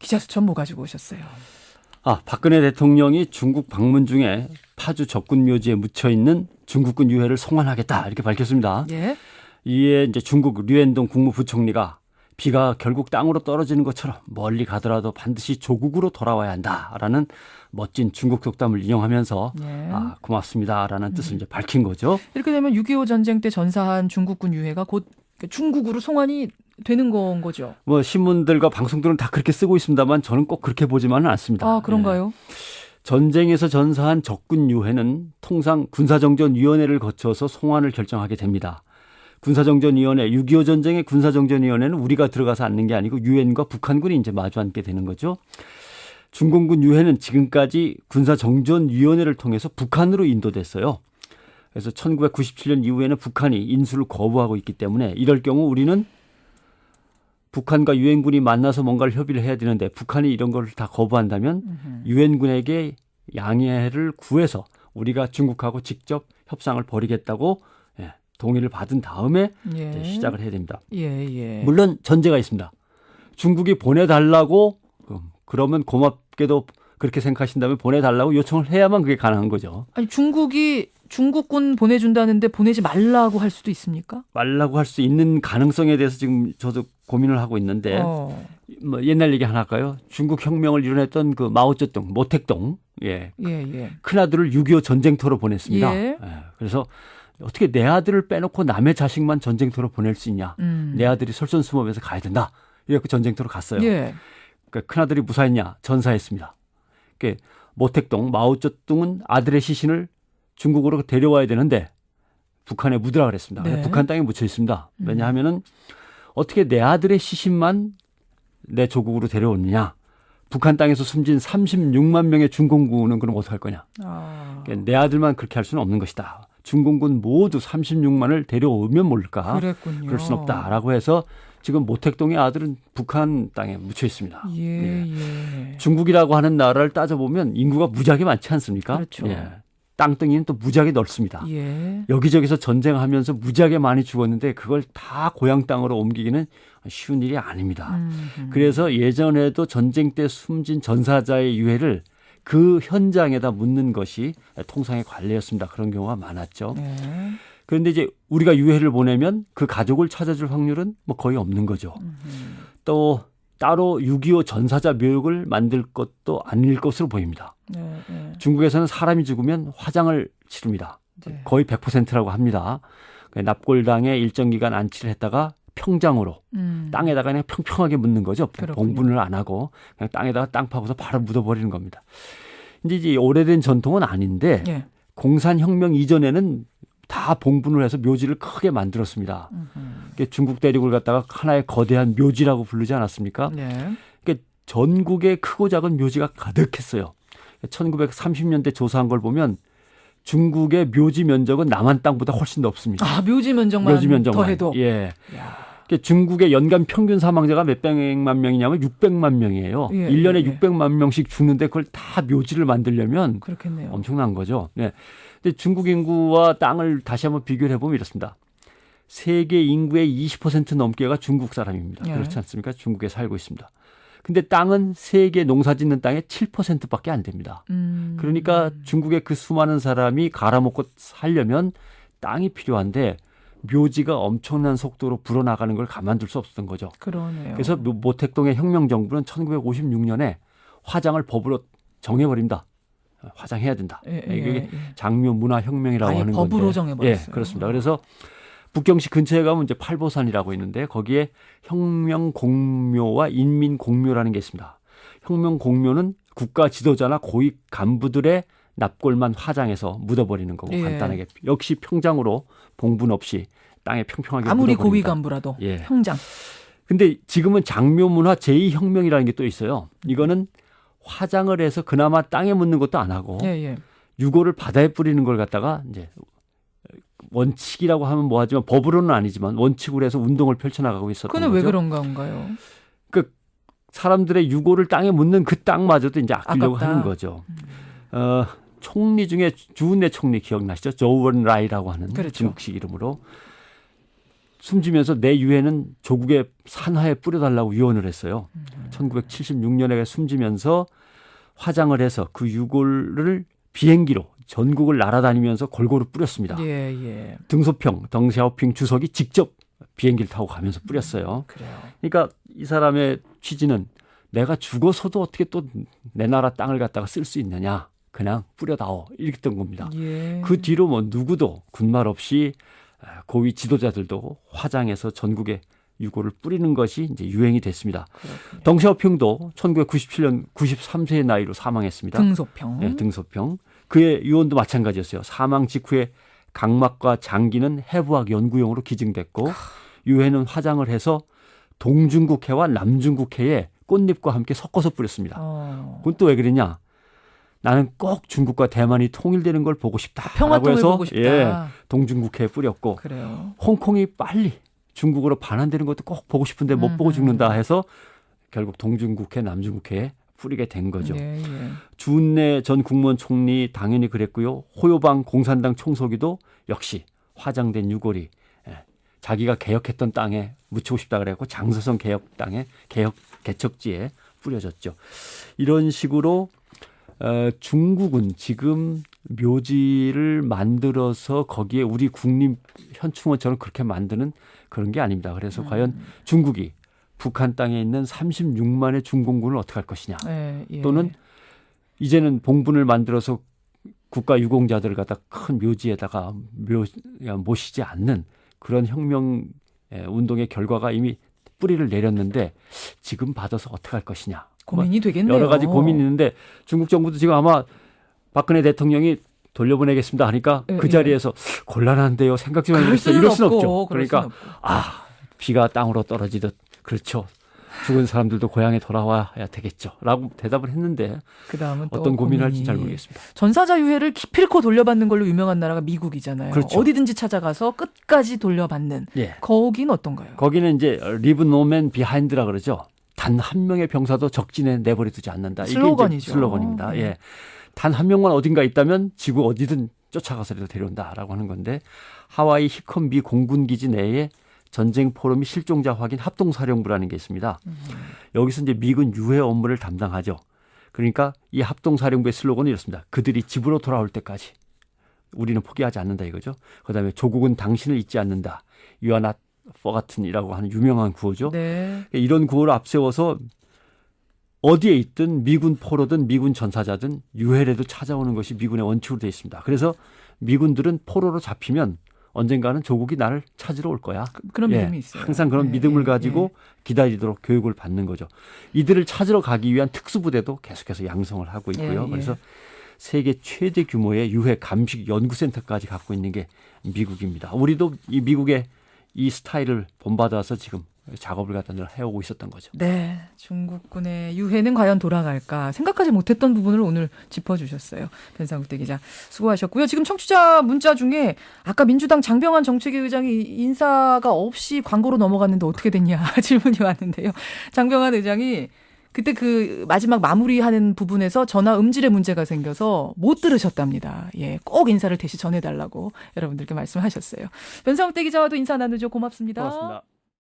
기자 수첩 뭐 가지고 오셨어요? 박근혜 대통령이 중국 방문 중에 파주 적군 묘지에 묻혀 있는 중국군 유해를 송환하겠다 이렇게 밝혔습니다. 예. 이에 이제 중국 류엔동 국무부총리가 비가 결국 땅으로 떨어지는 것처럼 멀리 가더라도 반드시 조국으로 돌아와야 한다라는 멋진 중국 속담을 인용하면서 예. 고맙습니다라는 뜻을 이제 밝힌 거죠. 이렇게 되면 6.25 전쟁 때 전사한 중국군 유해가 곧 중국으로 송환이 되는 건 거죠. 뭐 신문들과 방송들은 다 그렇게 쓰고 있습니다만 저는 꼭 그렇게 보지만은 않습니다. 그런가요? 전쟁에서 전사한 적군 유해는 통상 군사정전위원회를 거쳐서 송환을 결정하게 됩니다. 군사정전위원회, 6.25 전쟁의 군사정전위원회는 우리가 들어가서 앉는 게 아니고 유엔과 북한군이 이제 마주 앉게 되는 거죠. 중공군 유해는 지금까지 군사정전위원회를 통해서 북한으로 인도됐어요. 그래서 1997년 이후에는 북한이 인수를 거부하고 있기 때문에 이럴 경우 우리는 북한과 유엔군이 만나서 뭔가를 협의를 해야 되는데 북한이 이런 걸 다 거부한다면 유엔군에게 양해를 구해서 우리가 중국하고 직접 협상을 벌이겠다고 동의를 받은 다음에 이제 시작을 해야 됩니다. 물론 전제가 있습니다. 중국이 보내달라고 그러면 고맙게도 그렇게 생각하신다면 보내달라고 요청을 해야만 그게 가능한 거죠. 아니 중국이 중국군 보내준다는데 보내지 말라고 할 수도 있습니까? 말라고 할 수 있는 가능성에 대해서 지금 저도 고민을 하고 있는데 뭐 옛날 얘기 하나 할까요? 중국 혁명을 이뤄냈던 그 마오쩌둥, 모택동 큰아들을 6.25 전쟁터로 보냈습니다. 그래서 어떻게 내 아들을 빼놓고 남의 자식만 전쟁터로 보낼 수 있냐. 내 아들이 솔선수범해서 가야 된다. 이렇게 전쟁터로 갔어요. 그러니까 큰아들이 무사했냐. 전사했습니다. 그러니까 모택동, 마오쩌둥은 아들의 시신을 중국으로 데려와야 되는데 북한에 묻으라 그랬습니다. 북한 땅에 묻혀 있습니다. 왜냐하면은 어떻게 내 아들의 시신만 내 조국으로 데려오느냐. 북한 땅에서 숨진 36만 명의 중공군은 그럼 어떡할 거냐. 그러니까 내 아들만 그렇게 할 수는 없는 것이다. 중공군 모두 36만을 데려오면 모를까. 그랬군요. 그럴 수는 없다라고 해서 지금 모택동의 아들은 북한 땅에 묻혀 있습니다. 중국이라고 하는 나라를 따져보면 인구가 무지하게 많지 않습니까? 그렇죠. 땅덩이는 또 무지하게 넓습니다. 여기저기서 전쟁하면서 무지하게 많이 죽었는데 그걸 다 고향 땅으로 옮기기는 쉬운 일이 아닙니다. 그래서 예전에도 전쟁 때 숨진 전사자의 유해를 그 현장에다 묻는 것이 통상의 관례였습니다. 그런 경우가 많았죠. 그런데 이제 우리가 유해를 보내면 그 가족을 찾아줄 확률은 뭐 거의 없는 거죠. 또 따로 6.25 전사자 묘역을 만들 것도 아닐 것으로 보입니다. 중국에서는 사람이 죽으면 화장을 치릅니다. 거의 100%라고 합니다. 납골당에 일정 기간 안치를 했다가 평장으로 땅에다가 그냥 평평하게 묻는 거죠. 봉분을 안 하고 그냥 땅에다가 땅 파고서 바로 묻어버리는 겁니다. 이제 오래된 전통은 아닌데 공산혁명 이전에는 다 봉분을 해서 묘지를 크게 만들었습니다. 중국 대륙을 갖다가 하나의 거대한 묘지라고 부르지 않았습니까? 그러니까 전국에 크고 작은 묘지가 가득했어요. 1930년대 조사한 걸 보면 중국의 묘지 면적은 남한 땅보다 훨씬 넓습니다. 묘지 면적만 더해도. 그러니까 중국의 연간 평균 사망자가 몇백만 명이냐면 600만 명이에요. 1년에 600만 명씩 죽는데 그걸 다 묘지를 만들려면 그렇겠네요. 엄청난 거죠. 근데 중국 인구와 땅을 다시 한번 비교를 해보면 이렇습니다. 세계 인구의 20% 넘게가 중국 사람입니다. 그렇지 않습니까? 중국에 살고 있습니다. 근데 땅은 세계 농사 짓는 땅의 7%밖에 안 됩니다. 그러니까 중국의 그 수많은 사람이 갈아먹고 살려면 땅이 필요한데 묘지가 엄청난 속도로 불어나가는 걸 가만둘 수 없었던 거죠. 그러네요. 그래서 모택동의 혁명정부는 1956년에 화장을 법으로 정해버립니다. 화장해야 된다. 이게 장묘 문화혁명이라고 하는 건데. 법으로 정해버렸어요. 그렇습니다. 그래서 북경시 근처에 가면 이제 팔보산이라고 있는데 거기에 혁명공묘와 인민공묘라는 게 있습니다. 혁명공묘는 국가 지도자나 고위 간부들의 납골만 화장해서 묻어버리는 거고 간단하게 역시 평장으로 봉분 없이 땅에 평평하게 아무리 묻어버립니다. 고위 간부라도 평장. 근데 지금은 장묘문화 제2혁명이라는 게 또 있어요. 이거는 화장을 해서 그나마 땅에 묻는 것도 안 하고 유골을 바다에 뿌리는 걸 갖다가 이제 원칙이라고 하면 뭐하지만 법으로는 아니지만 원칙으로 해서 운동을 펼쳐나가고 있었던 거죠. 그건 왜 그런 건가요? 그 사람들의 유골을 땅에 묻는 그 땅마저도 이제 아끼려고 하는 거죠. 총리 중에 주은내 총리 기억나시죠? 조우언라이라고 하는 중국식 이름으로 숨지면서 내 유해는 조국의 산하에 뿌려달라고 유언을 했어요. 1976년에 숨지면서 화장을 해서 그 유골을 비행기로 전국을 날아다니면서 골고루 뿌렸습니다. 예. 등소평, 덩샤오핑 주석이 직접 비행기를 타고 가면서 뿌렸어요. 그래요. 그러니까 이 사람의 취지는 내가 죽어서도 어떻게 또 내 나라 땅을 갖다가 쓸 수 있느냐. 그냥 뿌려다오. 이랬던 겁니다. 예. 그 뒤로 뭐 누구도 군말 없이 고위 지도자들도 화장해서 전국에 유골을 뿌리는 것이 이제 유행이 됐습니다. 그렇군요. 덩샤오핑도 1997년 93세의 나이로 사망했습니다. 등소평. 네, 등소평. 그의 유언도 마찬가지였어요. 사망 직후에 각막과 장기는 해부학 연구용으로 기증됐고 유해는 화장을 해서 동중국해와 남중국해에 꽃잎과 함께 섞어서 뿌렸습니다. 그건 또 왜 그랬냐? 나는 꼭 중국과 대만이 통일되는 걸 보고 싶다라고 평화통일 해서 보고 싶다. 동중국해에 뿌렸고 그래요. 홍콩이 빨리 중국으로 반환되는 것도 꼭 보고 싶은데 못 보고 죽는다 해서 결국 동중국해, 남중국해에 뿌리게 된 거죠. 예. 주은래 전 국무원 총리 당연히 그랬고요. 호요방 공산당 총서기도 역시 화장된 유골이 자기가 개혁했던 땅에 묻히고 싶다 그랬고 장서성 개혁 땅에 개혁 개척지에 뿌려졌죠. 이런 식으로 중국은 지금 묘지를 만들어서 거기에 우리 국립 현충원처럼 그렇게 만드는 그런 게 아닙니다. 그래서 과연 중국이 북한 땅에 있는 36만의 중공군을 어떻게 할 것이냐. 예. 또는 이제는 봉분을 만들어서 국가 유공자들을 갖다 큰 묘지에다가 모시지 않는 그런 혁명 운동의 결과가 이미 뿌리를 내렸는데 지금 받아서 어떻게 할 것이냐. 고민이 되겠네요. 여러 가지 고민이 있는데 중국 정부도 지금 아마 박근혜 대통령이 돌려보내겠습니다 하니까 그 자리에서 곤란한데요. 생각 좀 해보세요. 이럴 수는 없죠. 그러니까 비가 땅으로 떨어지듯 그렇죠. 죽은 사람들도 고향에 돌아와야 되겠죠. 라고 대답을 했는데 그다음은 또 어떤 고민을 할지 잘 모르겠습니다. 전사자 유해를 기필코 돌려받는 걸로 유명한 나라가 미국이잖아요. 그렇죠. 어디든지 찾아가서 끝까지 돌려받는. 거기는 어떤가요? 거기는 이제 Leave No Man Behind라 그러죠. 단 한 명의 병사도 적진에 내버려 두지 않는다. 슬로건이죠. 이게 슬로건입니다. 단 한 명만 어딘가 있다면 지구 어디든 쫓아가서라도 데려온다라고 하는 건데 하와이 히컨 미 공군기지 내에 전쟁 포럼이 실종자 확인 합동사령부라는 게 있습니다. 여기서 이제 미군 유해 업무를 담당하죠. 그러니까 이 합동사령부의 슬로건은 이렇습니다. 그들이 집으로 돌아올 때까지 우리는 포기하지 않는다 이거죠. 그다음에 조국은 당신을 잊지 않는다. You are not forgotten이라고 하는 유명한 구호죠. 네. 이런 구호를 앞세워서 어디에 있든 미군 포로든 미군 전사자든 유해라도 찾아오는 것이 미군의 원칙으로 되어 있습니다. 그래서 미군들은 포로로 잡히면 언젠가는 조국이 나를 찾으러 올 거야. 그런 믿음이 있어요. 항상 그런 믿음을 가지고 기다리도록 교육을 받는 거죠. 이들을 찾으러 가기 위한 특수부대도 계속해서 양성을 하고 있고요. 그래서 세계 최대 규모의 유해 감식 연구센터까지 갖고 있는 게 미국입니다. 우리도 이 미국의 이 스타일을 본받아서 지금 작업을 갖다 늘 해오고 있었던 거죠. 네. 중국군의 유해는 과연 돌아갈까 생각하지 못했던 부분을 오늘 짚어주셨어요. 변상욱대 기자 수고하셨고요. 지금 청취자 문자 중에 아까 민주당 장병환 정책위 의장이 인사가 없이 광고로 넘어갔는데 어떻게 됐냐 질문이 왔는데요. 장병환 의장이 그때 그 마지막 마무리하는 부분에서 전화 음질에 문제가 생겨서 못 들으셨답니다. 꼭 인사를 대신 전해달라고 여러분들께 말씀하셨어요. 변상욱대 기자와도 인사 나누죠. 고맙습니다. 고맙습니다.